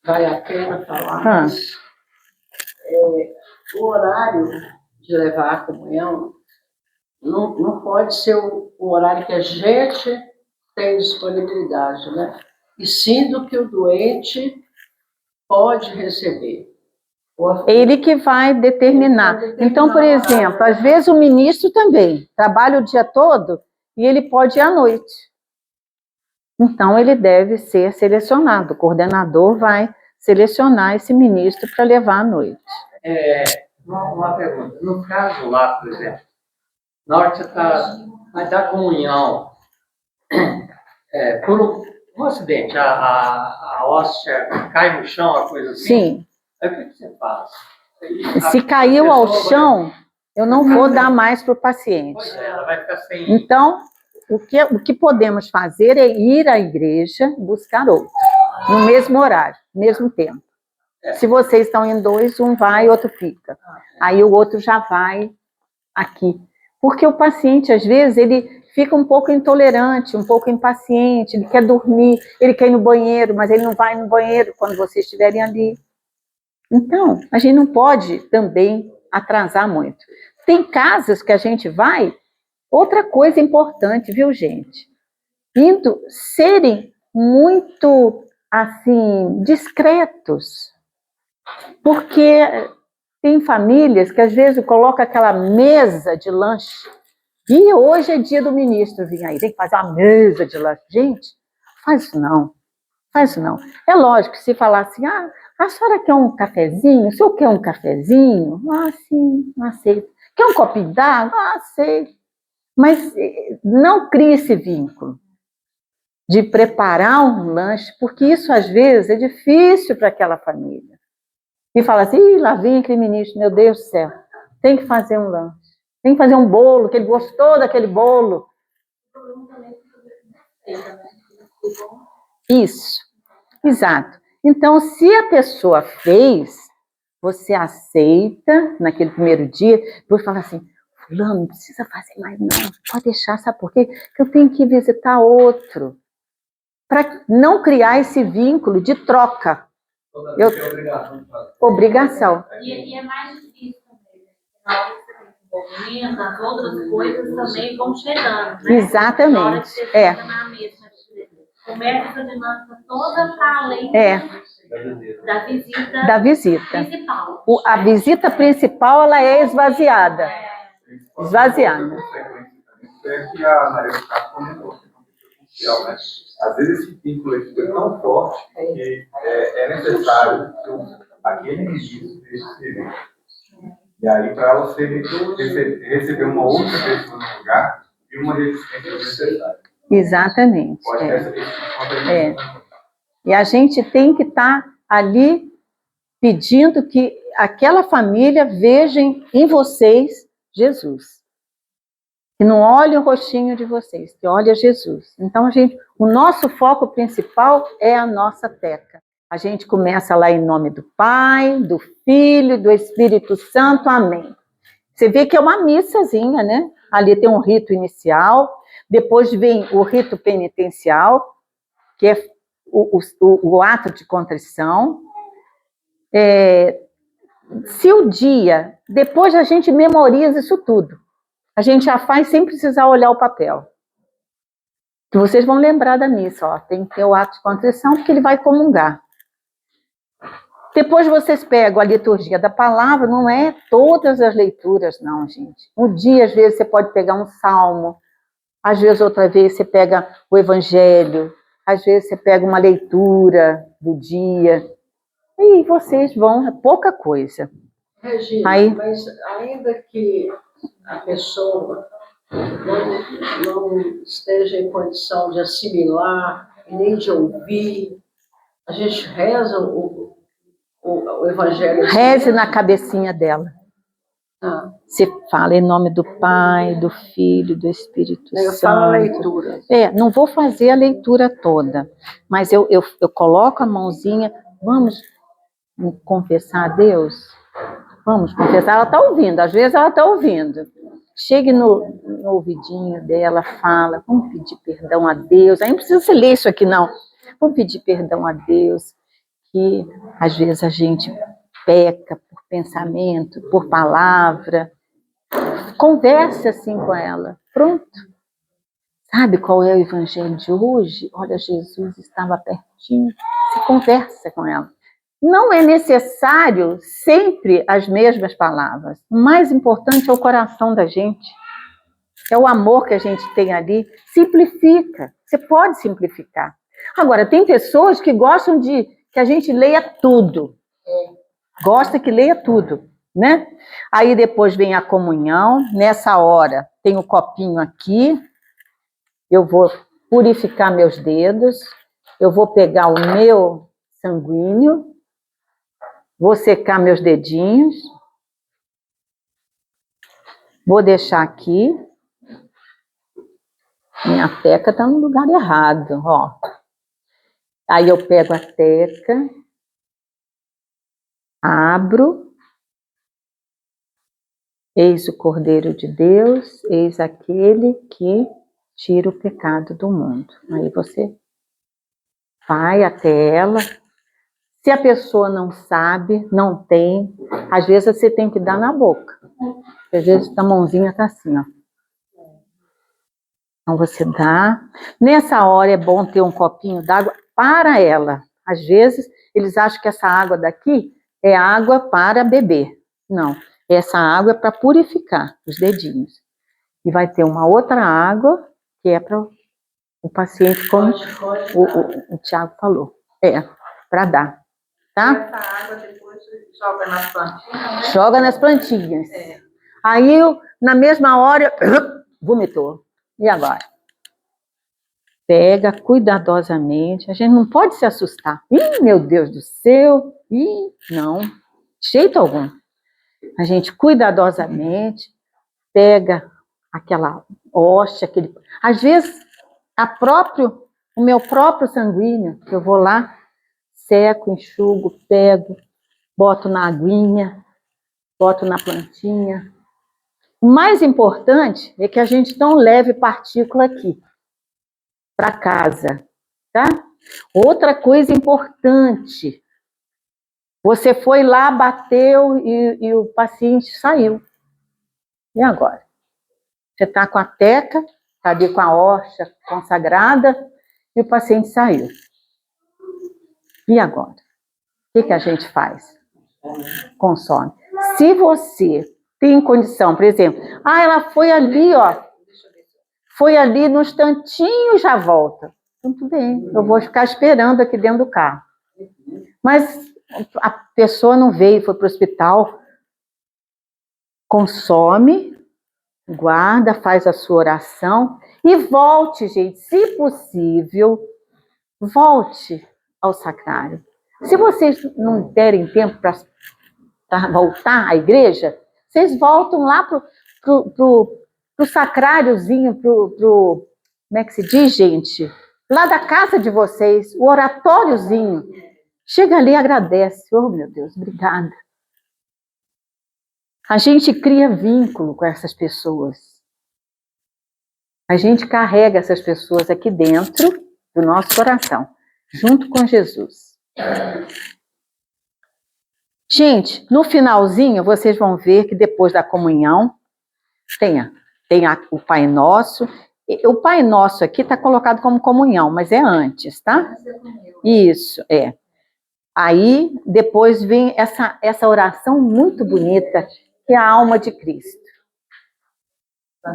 vale a pena falar, mas o horário de levar a comunhão não pode ser o horário que a gente tem disponibilidade, né? E sim do que o doente pode receber. É ele que vai determinar. Então, por exemplo, às vezes o ministro também trabalha o dia todo e ele pode ir à noite. Então, ele deve ser selecionado. O coordenador vai selecionar esse ministro para levar à noite. Uma pergunta. No caso lá, por exemplo, na hora que você vai dar comunhão, por um acidente, a hóstia cai no chão, uma coisa assim? Sim. Aí o que você faz? Se caiu ao chão, eu não vou dar mais para o paciente. Pois é, ela vai ficar sem... Então, o que podemos fazer é ir à igreja buscar outro, no mesmo horário, mesmo tempo. Se vocês estão em 2, um vai e outro fica. Aí o outro já vai aqui. Porque o paciente, às vezes, ele fica um pouco intolerante, um pouco impaciente, ele quer dormir, ele quer ir no banheiro, mas ele não vai no banheiro quando vocês estiverem ali. Então, a gente não pode também atrasar muito. Tem casas que a gente vai, outra coisa importante, viu, gente? Serem muito, assim, discretos. Porque tem famílias que às vezes colocam aquela mesa de lanche. E hoje é dia do ministro vir aí, tem que fazer uma mesa de lanche. Gente, faz isso não. Faz isso não. É lógico, se falar assim, a senhora quer um cafezinho? O senhor quer um cafezinho? Sim, não aceito. Quer um copinho d'água? Aceito. Mas não crie esse vínculo de preparar um lanche, porque isso às vezes é difícil para aquela família. E fala assim, lá vem aquele ministro, meu Deus do céu, tem que fazer um lanche, tem que fazer um bolo, que ele gostou daquele bolo. Isso, exato. Então, se a pessoa fez, você aceita naquele primeiro dia, depois fala assim, fulano, não precisa fazer mais não, pode deixar, sabe por quê? Que eu tenho que visitar outro. Para não criar esse vínculo de troca. Obrigação. E é mais difícil também, né? Na hora que você tem envolvimento, as outras coisas também vão chegando, né? Exatamente. Na hora que você fica na mesa, começa essa dinâmica toda para além da visita principal. A visita principal, ela é esvaziada. Esvaziada. É que a Maria do Carmo comentou, né? Às vezes esse vínculo é tão forte que é necessário que aquele ministro deixe servir. E aí, para ela receber uma outra pessoa no lugar e uma resistência necessária. Exatamente. Pode ter E a gente tem que estar ali pedindo que aquela família veja em vocês Jesus. Que não olhe o rostinho de vocês, que olhe a Jesus. Então, o nosso foco principal é a nossa teca. A gente começa lá em nome do Pai, do Filho, do Espírito Santo, amém. Você vê que é uma missazinha, né? Ali tem um rito inicial, depois vem o rito penitencial, que é o ato de contrição. Se o dia, depois a gente memoriza isso tudo. A gente já faz sem precisar olhar o papel. Que vocês vão lembrar da missa, ó. Tem que ter o ato de contrição, porque ele vai comungar. Depois vocês pegam a liturgia da palavra, não é todas as leituras, não, gente. Um dia, às vezes, você pode pegar um salmo, às vezes, outra vez, você pega o evangelho, às vezes, você pega uma leitura do dia, e vocês vão, é pouca coisa. Regina, mas ainda que a pessoa não esteja em condição de assimilar, nem de ouvir, a gente reza o evangelho. Reze na cabecinha dela. Você fala em nome do Pai, do Filho, do Espírito Santo. Eu falo a leitura. Não vou fazer a leitura toda, mas eu coloco a mãozinha, vamos confessar a Deus? Vamos confessar, ela está ouvindo, às vezes ela está ouvindo. Chegue no ouvidinho dela, fala, vamos pedir perdão a Deus. Aí não precisa você ler isso aqui, não. Vamos pedir perdão a Deus, que às vezes a gente peca por pensamento, por palavra. Converse assim com ela. Pronto. Sabe qual é o evangelho de hoje? Olha, Jesus estava pertinho. Você conversa com ela. Não é necessário sempre as mesmas palavras. O mais importante é o coração da gente. é o amor que a gente tem ali. Simplifica, você pode simplificar. Agora, tem pessoas que gostam de que a gente leia tudo. Gosta que leia tudo, né? Aí depois vem a comunhão, nessa hora tem o copinho aqui, eu vou purificar meus dedos, eu vou pegar o meu sanguíneo, vou secar meus dedinhos, vou deixar aqui. Minha teca está no lugar errado, ó. Aí eu pego a teca, abro, eis o Cordeiro de Deus, eis aquele que tira o pecado do mundo. Aí você vai até ela. Se a pessoa não sabe, não tem, às vezes você tem que dar na boca. Às vezes a mãozinha está assim, ó. Então você dá. Nessa hora é bom ter um copinho d'água para ela. Às vezes eles acham que essa água daqui é água para beber. Não, essa água é para purificar os dedinhos. E vai ter uma outra água que é para o paciente, como o Tiago falou. É, para dar. Tá? Essa água depois joga nas plantinhas, né? Joga nas plantinhas. Aí, na mesma hora, vomitou. E agora? Pega cuidadosamente. A gente não pode se assustar. Ih, meu Deus do céu. Ih, não. De jeito algum. A gente cuidadosamente pega aquela hóstia, aquele... Às vezes, o meu próprio sanguíneo, que eu vou lá, seco, enxugo, pego, boto na aguinha, boto na plantinha. O mais importante é que a gente não leve partícula aqui para casa, tá? Outra coisa importante, você foi lá, bateu e o paciente saiu. E agora? Você está com a teca, está ali com a hóstia consagrada e o paciente saiu. E agora? O que a gente faz? Consome. Se você tem condição, por exemplo, ela foi ali, ó, foi ali no instantinho e já volta. Então, tudo bem, eu vou ficar esperando aqui dentro do carro. Mas a pessoa não veio, foi para o hospital, consome, guarda, faz a sua oração e volte, gente, se possível, volte ao sacrário. Se vocês não derem tempo para voltar à igreja, vocês voltam lá pro sacráriozinho, como é que se diz, gente? Lá da casa de vocês, o oratóriozinho. Chega ali e agradece. Oh, meu Deus, obrigada. A gente cria vínculo com essas pessoas. A gente carrega essas pessoas aqui dentro do nosso coração, junto com Jesus. Gente, no finalzinho, vocês vão ver que depois da comunhão, tem o Pai Nosso. O Pai Nosso aqui está colocado como comunhão, mas é antes, tá? Isso, é. Aí, depois vem essa oração muito bonita, que é a alma de Cristo.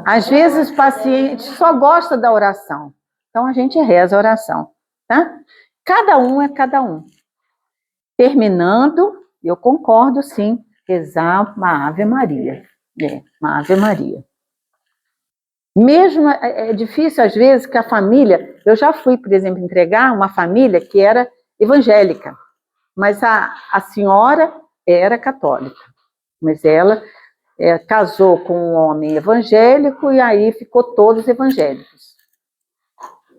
Às vezes o paciente só gosta da oração, então a gente reza a oração, tá? Cada um é cada um. Terminando, eu concordo sim, rezar uma Ave Maria. Uma Ave Maria. Mesmo é difícil às vezes que a família, eu já fui, por exemplo, entregar uma família que era evangélica, mas a senhora era católica, mas ela casou com um homem evangélico e aí ficou todos evangélicos.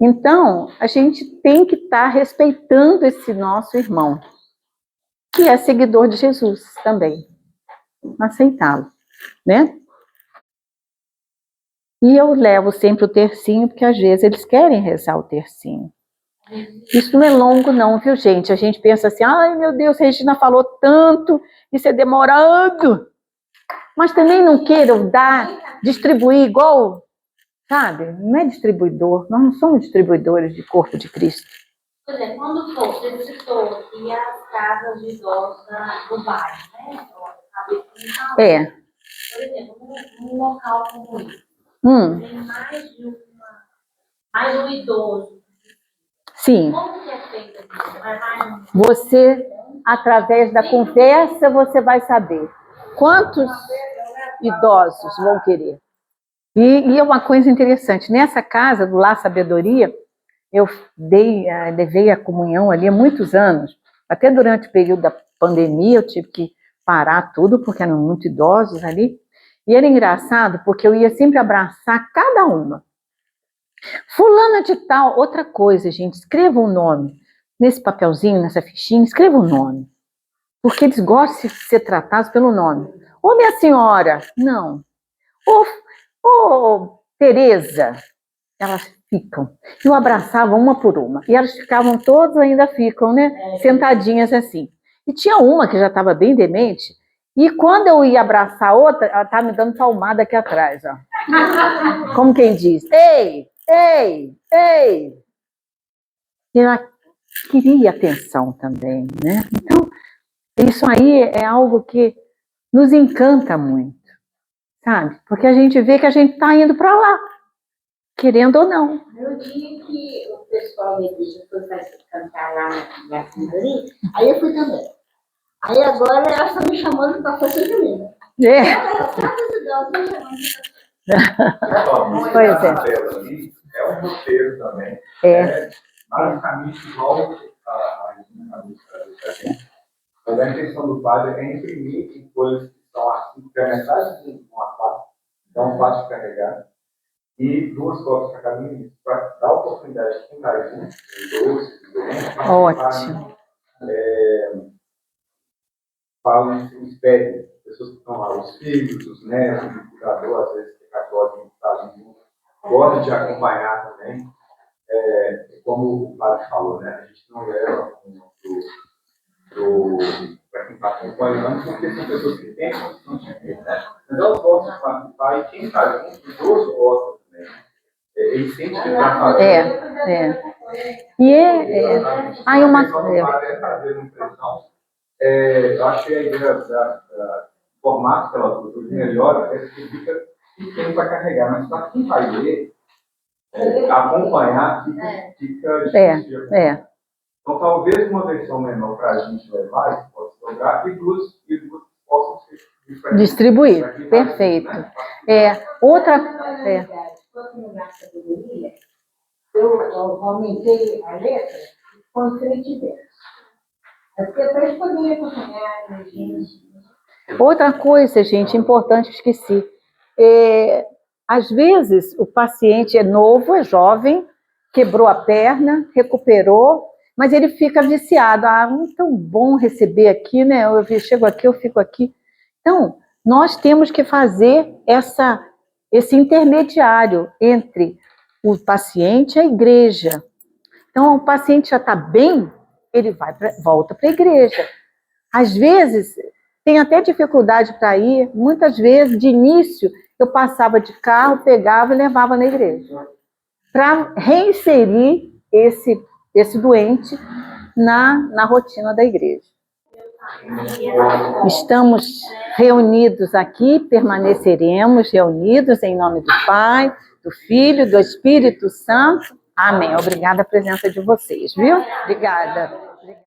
Então, a gente tem que estar respeitando esse nosso irmão, que é seguidor de Jesus também, aceitá-lo, né? E eu levo sempre o tercinho, porque às vezes eles querem rezar o tercinho. Isso não é longo não, viu, gente? A gente pensa assim, ai meu Deus, a Regina falou tanto, isso é demorado. Mas também não queiram distribuir igual, sabe? Não é distribuidor, nós não somos distribuidores de corpo de Cristo. Por exemplo, quando você citou aqui as casas de idosos do bairro, né? É. Por exemplo, num local como esse, tem mais um idoso. Sim. Como que é feito isso? Vai mais Você, através da conversa, você vai saber quantos idosos vão querer. E é uma coisa interessante, nessa casa do Lar Sabedoria, eu levei a comunhão ali há muitos anos, até durante o período da pandemia eu tive que parar tudo, porque eram muito idosos ali, e era engraçado, porque eu ia sempre abraçar cada uma. Fulana de tal, outra coisa, gente, escreva um nome, nesse papelzinho, nessa fichinha, escreva um nome, porque eles gostam de ser tratados pelo nome. Ô, minha senhora, não. Ô, Tereza, elas ficam. Eu abraçava uma por uma. E elas ficavam, todas ainda ficam, né? Sentadinhas assim. E tinha uma que já estava bem demente. E quando eu ia abraçar a outra, ela estava me dando palmada aqui atrás, ó. Como quem diz, ei, ei, ei. E ela queria atenção também, né? Então, isso aí é algo que nos encanta muito, sabe? Porque a gente vê que a gente está indo para lá, querendo ou não. No dia que o pessoal da igreja foi cantar lá na Sabedoria, aí eu fui também. Aí agora elas estão me chamando para fazer comigo. Pois é. É um roteiro também. Basicamente igual a gente. Mas a intenção do padre é imprimir em coisas que são assim, que é metade de uma parte, então fácil de carregar, e 2 cópias para cada ministro, para dar oportunidade de quem vai junto, Ótimo. Falam, espere, pessoas que estão lá, os filhos, os netos, o cuidador, às vezes, que é católico, que está ali junto, gosta de acompanhar também. Como o padre falou, né? A gente não leva para quem está acompanhando, porque são pessoas que têm condição de ver, né? Mas elas gostam de participar, e quem está junto, os dois gostam também. Eles sentem que está fazendo. E aí uma coisa. Fazer uma impressão. Eu achei a ideia da formato que ela produz melhor, é que fica pequeno para carregar, mas para quem vai ler, acompanhar, fica difícil. Então, talvez uma versão menor para a gente levar, pode se jogar, e duas possam ser distribuir. Perfeito. Outra. Quando no Lar Sabedoria, eu aumentei a letra com 3 versos. Porque para eles poderem acompanhar a gente. Outra coisa, gente, importante, esqueci. Às vezes, o paciente é novo, é jovem, quebrou a perna, recuperou, mas ele fica viciado. Não é tão bom receber aqui, né? Eu chego aqui, eu fico aqui. Então, nós temos que fazer esse intermediário entre o paciente e a igreja. Então, o paciente já está bem, ele volta para a igreja. Às vezes, tem até dificuldade para ir. Muitas vezes, de início, eu passava de carro, pegava e levava na igreja, para reinserir esse doente na rotina da igreja. Estamos reunidos aqui, permaneceremos reunidos em nome do Pai, do Filho, do Espírito Santo. Amém. Obrigada a presença de vocês, viu? Obrigada.